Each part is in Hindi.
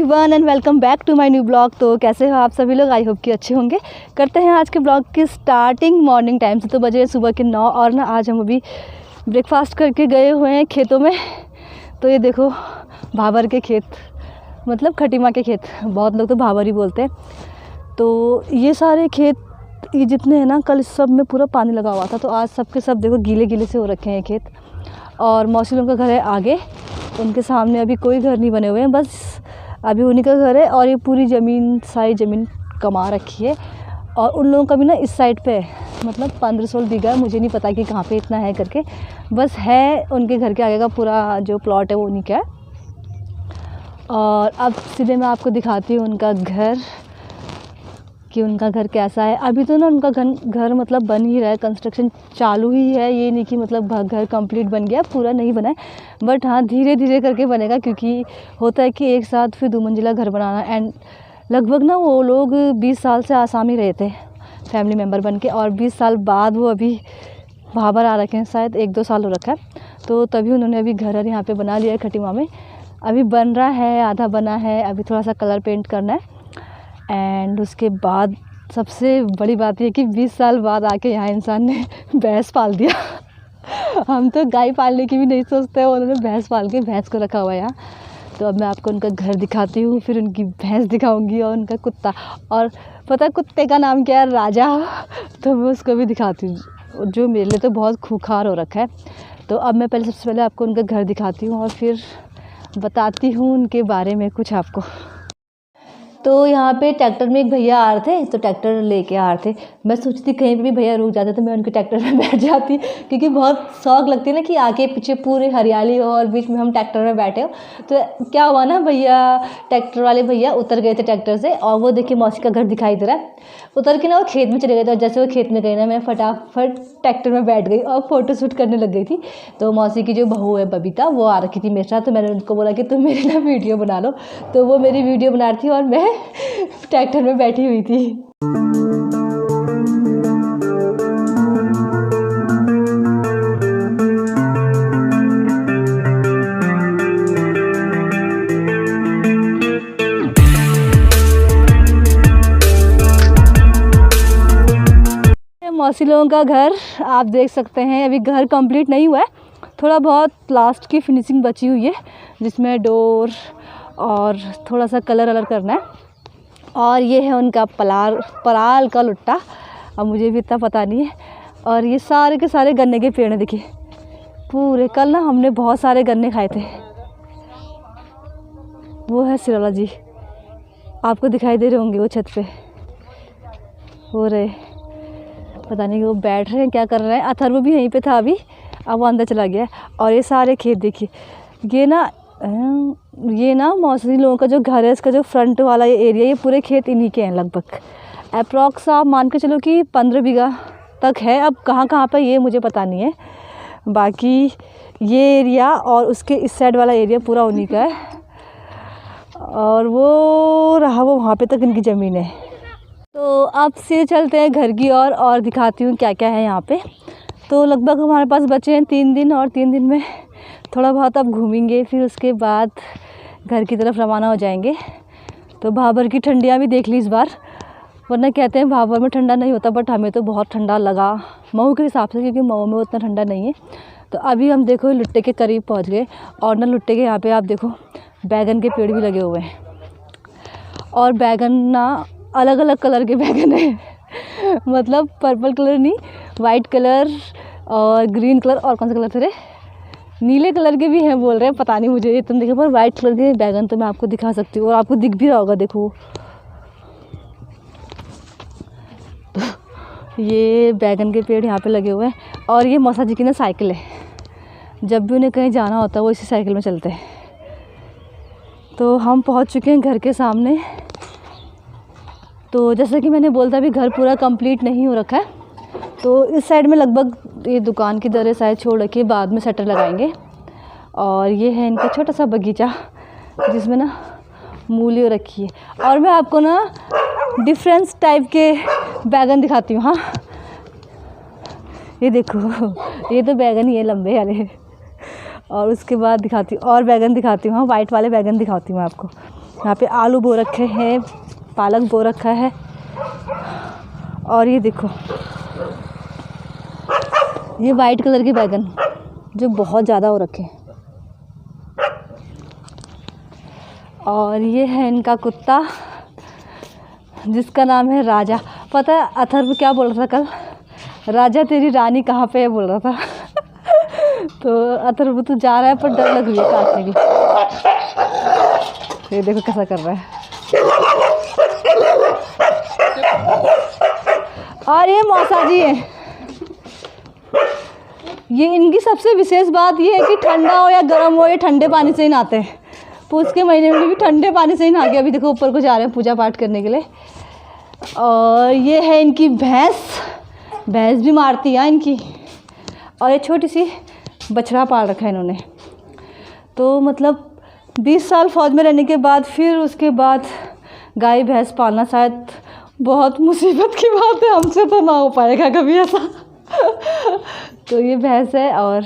Everyone and welcome back to my new blog. तो कैसे हो आप सभी लोग? आई होप कि अच्छे होंगे। करते हैं आज के ब्लॉग की स्टार्टिंग मॉर्निंग टाइम से। तो बजे सुबह के 9 और ना आज हम अभी ब्रेकफास्ट करके गए हुए हैं खेतों में। तो ये देखो भाबर के खेत, मतलब खटीमा के खेत, बहुत लोग तो भाबर ही बोलते हैं। तो ये सारे खेत ये जितने हैं ना, कल इस सब में पूरा पानी लगा हुआ था। तो आज सब के सब देखो गीले गीले से हो रखे हैं खेत। और मौसी लोगों का घर है आगे, उनके सामने अभी कोई घर नहीं बने हुए हैं, बस अभी उन्हीं का घर है। और ये पूरी ज़मीन सारी ज़मीन कमा रखी है। और उन लोगों का भी ना इस साइड पे है, मतलब 15-16 बीघा, मुझे नहीं पता कि कहाँ पे इतना है करके, बस है उनके घर के आगे का पूरा जो प्लॉट है वो उन्हीं का है। और अब सीधे मैं आपको दिखाती हूँ उनका घर कि उनका घर कैसा है। अभी तो ना उनका घर मतलब बन ही रहा है, कंस्ट्रक्शन चालू ही है। ये नहीं कि मतलब घर कंप्लीट बन गया, पूरा नहीं बना है, बट हाँ धीरे धीरे करके बनेगा। क्योंकि होता है कि एक साथ फिर 2 मंजिला घर बनाना। एंड लगभग ना वो लोग 20 साल से आसाम ही रहे थे फैमिली मेम्बर बन के, और 20 साल बाद वो अभी भाबर आ रखे हैं, शायद 1-2 साल हो रखा है। तो तभी उन्होंने अभी घर यहाँ पे बना लिया है खटीमा में। अभी बन रहा है, आधा बना है, अभी थोड़ा सा कलर पेंट करना है। एंड उसके बाद सबसे बड़ी बात ये कि 20 साल बाद आके यहाँ इंसान ने भैंस पाल दिया। हम तो गाय पालने की भी नहीं सोचते हैं, उन्होंने भैंस पाल के भैंस को रखा हुआ है यहाँ। तो अब मैं आपको उनका घर दिखाती हूँ, फिर उनकी भैंस दिखाऊंगी और उनका कुत्ता। और पता है कुत्ते का नाम क्या है? राजा। तो मैं उसको भी दिखाती हूँ, जो मेरे लिए तो बहुत खूंखार हो रखा है। तो अब मैं सबसे पहले आपको उनका घर दिखाती हूँ और फिर बताती हूँ उनके बारे में कुछ आपको। तो यहाँ पे ट्रैक्टर में एक भैया आ रहे थे, तो ट्रैक्टर लेके आ रहे थे। मैं सोचती थी कहीं पे भी भैया रुक जाते तो मैं उनके ट्रैक्टर में बैठ जाती, क्योंकि बहुत शौक लगती है ना कि आगे पीछे पूरी हरियाली हो और बीच में हम ट्रैक्टर में बैठे हो। तो क्या हुआ ना, भैया ट्रैक्टर वाले भैया उतर गए थे ट्रैक्टर से, और वो देखिए मौसी का घर दिखाई दे रहा है। उतर के ना वो खेत में चले गए थे, और जैसे वो खेत में गए ना, मैं फटाफट ट्रैक्टर में बैठ गई और फ़ोटो शूट करने लग गई थी। तो मौसी की जो बहू है बबीता, वो आ रखी थी मेरे साथ। तो मैंने उनको बोला कि तुम मेरी ना वीडियो बना लो। तो वो मेरी वीडियो बना रही थी और मैं ट्रैक्टर में बैठी हुई थी। मौसी लोगों का घर आप देख सकते हैं। अभी घर कंप्लीट नहीं हुआ है, थोड़ा बहुत लास्ट की फिनिशिंग बची हुई है, जिसमें डोर और थोड़ा सा कलर करना है। और ये है उनका पराल का लुट्टा, अब मुझे भी इतना पता नहीं है। और ये सारे के सारे गन्ने के पेड़ हैं, देखिए पूरे। कल ना हमने बहुत सारे गन्ने खाए थे। वो है सिरोला जी, आपको दिखाई दे रहे होंगे वो छत पे हो रहे, पता नहीं वो बैठ रहे हैं क्या कर रहे हैं। अथर्व भी यहीं पे था अभी, अब वो अंदर चला गया। और ये सारे खेत देखिए, ये ना मौसी लोगों का जो घर है, इसका जो फ्रंट वाला ये एरिया, ये पूरे खेत इन्हीं के हैं। लगभग अप्रॉक्स आप मान के चलो कि 15 बीघा तक है। अब कहाँ कहाँ पर ये मुझे पता नहीं है, बाकी ये एरिया और उसके इस साइड वाला एरिया पूरा उन्हीं का है। और वो रहा वो वहाँ पे तक इनकी ज़मीन है। तो अब से चलते हैं घर की और दिखाती हूँ क्या क्या है यहाँ पे। तो लगभग हमारे पास बचे हैं 3 दिन, और 3 दिन में थोड़ा बहुत अब घूमेंगे, फिर उसके बाद घर की तरफ रवाना हो जाएंगे। तो भाबर की ठंडियाँ भी देख ली इस बार, वरना कहते हैं भाबर में ठंडा नहीं होता, बट हमें तो बहुत ठंडा लगा मऊ के हिसाब से, क्योंकि मऊ में उतना ठंडा नहीं है। तो अभी हम देखो लुट्टे के करीब पहुँच गए। और ना लुट्टे के यहाँ पे आप देखो बैगन के पेड़ भी लगे हुए हैं। और बैगन ना अलग अलग कलर के बैगन है, मतलब पर्पल कलर नहीं, वाइट कलर और ग्रीन कलर, और कौन सा कलर थे, नीले कलर के भी हैं बोल रहे हैं, पता नहीं मुझे इतना देखो। पर वाइट कलर के बैगन तो मैं आपको दिखा सकती हूँ, और आपको दिख भी रहा होगा, देखो तो ये बैगन के पेड़ यहाँ पे लगे हुए हैं। और ये मौसा जी की ना साइकिल है, जब भी उन्हें कहीं जाना होता है वो इसी साइकिल में चलते हैं। तो हम पहुँच चुके हैं घर के सामने। तो जैसा कि मैंने बोला था, अभी घर पूरा कंप्लीट नहीं हो रखा है। तो इस साइड में लगभग ये दुकान की दरें शायद छोड़ रखी है, बाद में शटर लगाएंगे। और ये है इनका छोटा सा बगीचा, जिसमें ना मूली रखी है। और मैं आपको ना डिफरेंस टाइप के बैगन दिखाती हूँ। हाँ ये देखो, ये तो बैगन ही है लंबे वाले। और उसके बाद दिखाती हूँ और बैगन दिखाती हूँ, हाँ वाइट वाले बैगन दिखाती हूँ आपको। यहाँ पे आलू बो रखे हैं, पालक बो रखा है। और ये देखो ये वाइट कलर के बैगन जो बहुत ज़्यादा हो रखे हैं। और ये है इनका कुत्ता जिसका नाम है राजा। पता है अथर्व क्या बोल रहा था कल? राजा तेरी रानी कहाँ पे है बोल रहा था। तो अथर्व तो जा रहा है पर डर लग रही है काटने की। ये देखो कैसा कर रहा है। और ये मौसा जी है। ये इनकी सबसे विशेष बात ये है कि ठंडा हो या गर्म हो ये ठंडे पानी से ही नहाते हैं। पूछ के महीने में भी ठंडे पानी से ही नहा के अभी देखो ऊपर को जा रहे हैं पूजा पाठ करने के लिए। और ये है इनकी भैंस भी मारती है इनकी। और ये छोटी सी बछड़ा पाल रखा है इन्होंने। तो मतलब 20 साल फौज में रहने के बाद फिर उसके बाद गाय भैंस पालना शायद बहुत मुसीबत की बात है, हमसे तो ना हो पाएगा कभी ऐसा। तो ये भैंस है और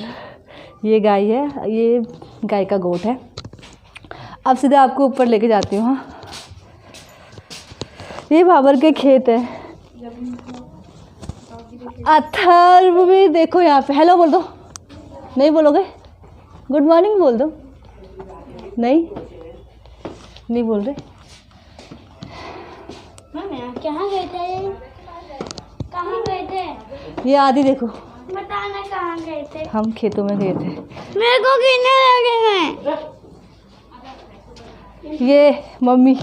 ये गाय है, ये गाय का गोट है। अब सीधे आपको ऊपर लेके जाती हूँ। हाँ ये भाबर के खेत है। अथर्व भी देखो यहाँ पे। हेलो बोल दो। नहीं बोलोगे? गुड मॉर्निंग बोल दो। नहीं बोल रहे। कहाँ गए थे? कहाँ गए थे? ये आदि देखो। बताना कहाँ गए थे? हम खेतों में गए थे। मेरे को गिरने लगे हैं। ये मम्मी,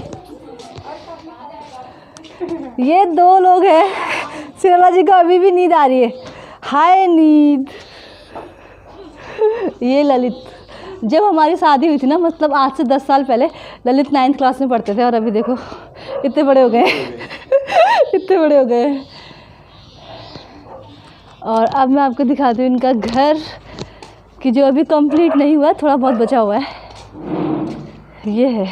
ये 2 लोग हैं। शिला जी को अभी भी नींद आ रही है। हाय नींद। ये ललित। जब हमारी शादी हुई थी ना, मतलब आज से 10 साल पहले, ललित 9th क्लास में पढ़ते थे और अभी देखो इतने बड़े हो गए। इतने बड़े हो गए। और अब मैं आपको दिखाती हूँ इनका घर कि जो अभी कंप्लीट नहीं हुआ, थोड़ा बहुत बचा हुआ है। ये है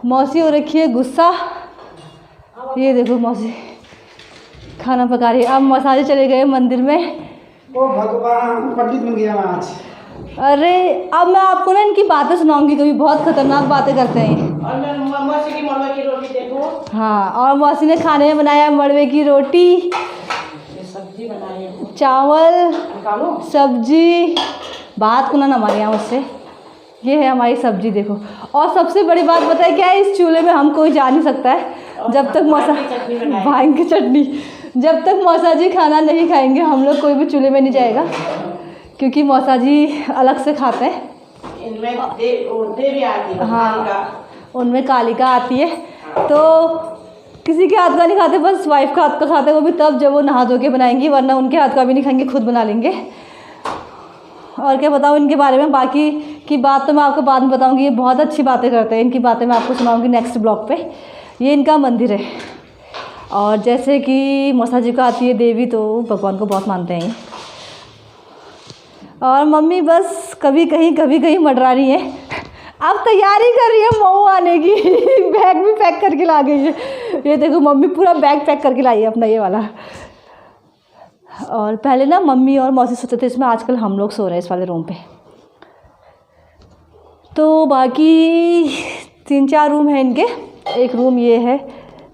मौसी हो रखी है गुस्सा। ये देखो मौसी खाना पका रही है। अब मौसा चले गए मंदिर में। ओ भगवान, पंडित बन गया आज। अरे अब मैं आपको ना इनकी बातें सुनाऊंगी, कभी बहुत खतरनाक बातें करते हैं। और मौसी की मड़वे की रोटी देखो। हाँ, और मौसी ने खाने में बनाया मड़वे की रोटी, सब्जी बनाई, चावल, निकालो सब्जी। बात को ना हमारे यहाँ उससे। ये है हमारी सब्जी देखो। और सबसे बड़ी बात पता है क्या है? इस चूल्हे में हम कोई जा नहीं सकता है जब तक मौसा भांग की चटनी, जब तक मौसा जी खाना नहीं खाएंगे हम लोग कोई भी चूल्हे में नहीं जाएगा, क्योंकि मौसा जी अलग से खाते हैं। इनमें दे भी आती है। हाँ, उनमें कालिका आती है। तो किसी के हाथ का नहीं खाते, बस वाइफ का हाथ का खाते हैं, वो भी तब जब वो नहा धो के बनाएंगी, वरना उनके हाथ का भी नहीं खाएंगे, खुद बना लेंगे। और क्या बताऊँ इनके बारे में, बाकी की बात तो मैं आपको बाद में बताऊँगी। ये बहुत अच्छी बातें करते हैं, इनकी बातें मैं आपको सुनाऊँगी नेक्स्ट ब्लॉग पे। ये इनका मंदिर है। और जैसे कि मौसा जी को आती है देवी, तो भगवान को बहुत मानते हैं ये। और मम्मी बस कभी कहीं मंडरा रही है। अब तैयारी कर रही है मऊ आने की। बैग भी पैक करके ला गई है। ये देखो मम्मी पूरा बैग पैक करके लाई है अपना ये वाला। और पहले ना मम्मी और मौसी सोते थे इसमें, आजकल हम लोग सो रहे हैं इस वाले रूम पे। तो बाकी 3-4 रूम है इनके। एक रूम ये है,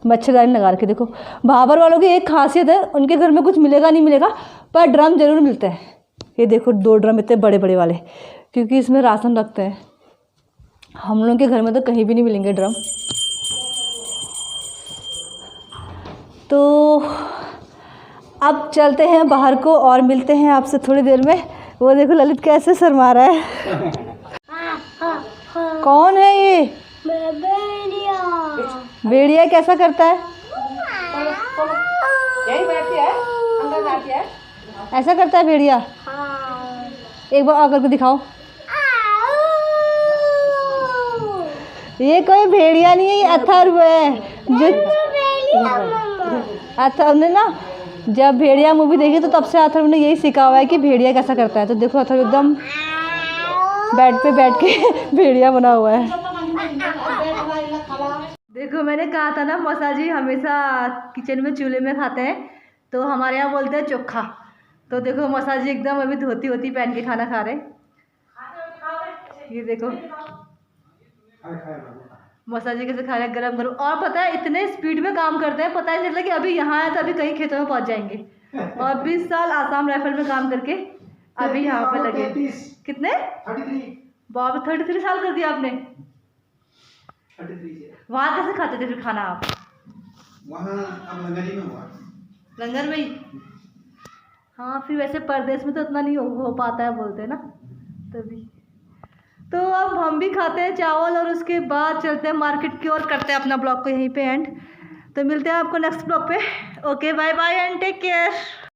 मच्छरदानी लगा रखे। देखो भाबर वालों की एक खासियत है, उनके घर में कुछ मिलेगा नहीं मिलेगा पर ड्रम ज़रूर मिलते हैं। ये देखो 2 ड्रम इतने बड़े बड़े वाले, क्योंकि इसमें राशन रखते हैं। हम लोग के घर में तो कहीं भी नहीं मिलेंगे ड्रम। तो अब चलते हैं बाहर को और मिलते हैं आपसे थोड़ी देर में। वो देखो ललित कैसे शर्मा रहा है। कौन है ये? भेड़िया। भेड़िया कैसा करता है? यही बैठी है, अंदर जाती है। ऐसा करता है भेड़िया? एक बार आकर के दिखाओ। ये कोई भेड़िया नहीं है, ये अथर्व है। जो अथर्व ने ना जब भेड़िया मूवी देखी तो तब से अथर्व ने यही सीखा हुआ है कि भेड़िया कैसा करता है। तो देखो अथर्व एकदम बेड पे बैठ के भेड़िया बना हुआ है। देखो मैंने कहा था ना मौसा जी हमेशा किचन में चूल्हे में खाते हैं, तो हमारे यहाँ बोलते हैं चोखा। तो देखो मौसा जी एकदम अभी धोती होती पहन के खाना खा रहे। ये देखो मौसा जी कैसे खा रहे हैं गरम गरम। और पता है इतने स्पीड में काम करते हैं, पता ही नहीं चलता कि अभी यहाँ आए तो अभी कहीं खेतों में पहुँच जाएंगे। और 20 साल आसाम राइफल में काम करके अभी यहाँ पे लगे। कितने? 33। बाप 33 साल कर दिया आपने। 33 वहाँ कैसे खाते थे फिर खाना आप? वहाँ अब लंगरी में हुआ। लंगर में ही? हाँ फिर वैसे परदेश में तो इतना नहीं हो पाता है बोलते हैं ना, तभी। तो अब हम भी खाते हैं चावल और उसके बाद चलते हैं मार्केट की ओर, करते हैं अपना ब्लॉग को यहीं पे एंड। तो मिलते हैं आपको नेक्स्ट ब्लॉग पे। Okay bye bye and take care.